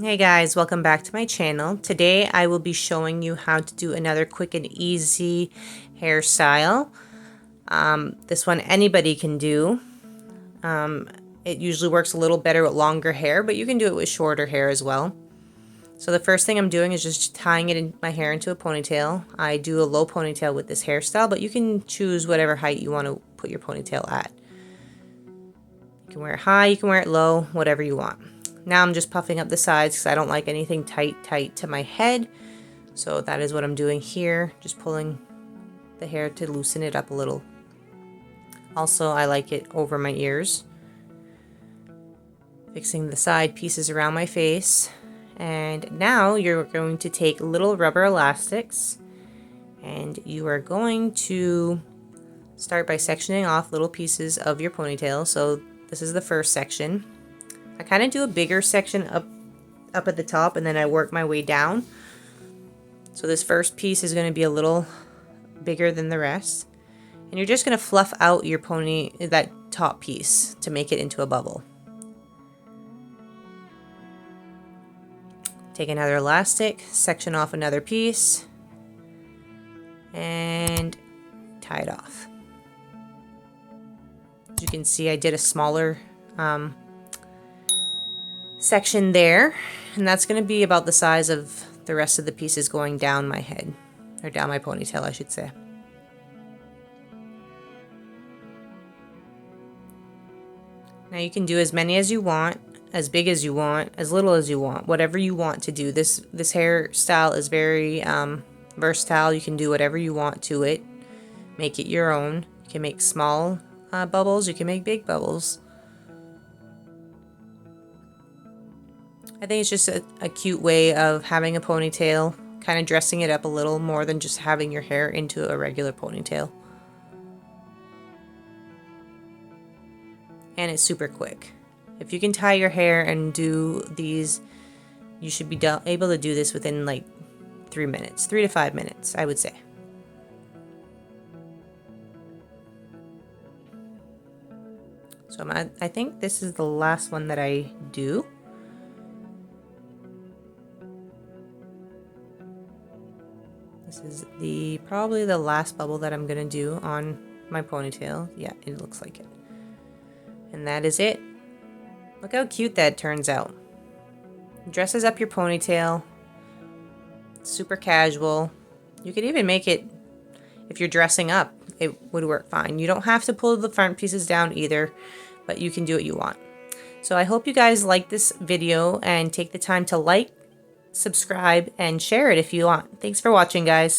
Hey guys, welcome back to my channel. Today I will be showing you how to do another quick and easy hairstyle. This one anybody can do. It usually works a little better with longer hair, but you can do it with shorter hair as well. So the first thing I'm doing is just tying my hair into a ponytail. I do a low ponytail with this hairstyle, but you can choose whatever height you want to put your ponytail at. You can wear it high, you can wear it low, whatever you want. Now I'm just puffing up the sides because I don't like anything tight to my head. So that is what I'm doing here, just pulling the hair to loosen it up a little. Also, I like it over my ears. Fixing the side pieces around my face. And now you're going to take little rubber elastics and you are going to start by sectioning off little pieces of your ponytail. So this is the first section. I kind of do a bigger section up at the top and then I work my way down. So this first piece is going to be a little bigger than the rest. And you're just going to fluff out your that top piece to make it into a bubble. Take another elastic, section off another piece, and tie it off. As you can see, I did a smaller section there, and that's going to be about the size of the rest of the pieces going down my head, or down my ponytail, I should say. Now you can do as many as you want, as big as you want, as little as you want, whatever you want to do. This hairstyle is very versatile. You can do whatever you want to it. Make it your own. You can make small bubbles, you can make big bubbles. I think it's just a cute way of having a ponytail, kind of dressing it up a little more than just having your hair into a regular ponytail. And it's super quick. If you can tie your hair and do these, you should be able to do this within like 3 minutes, 3 to 5 minutes, I would say. So I think this is the last one that I do. This is probably the last bubble that I'm gonna do on my ponytail. Yeah, it looks like it. And that is it. Look how cute that turns out. It dresses up your ponytail. It's super casual. You could even make it, if you're dressing up, it would work fine. You don't have to pull the front pieces down either, but you can do what you want. So I hope you guys like this video and take the time to like, subscribe, and share it if you want. Thanks for watching, guys.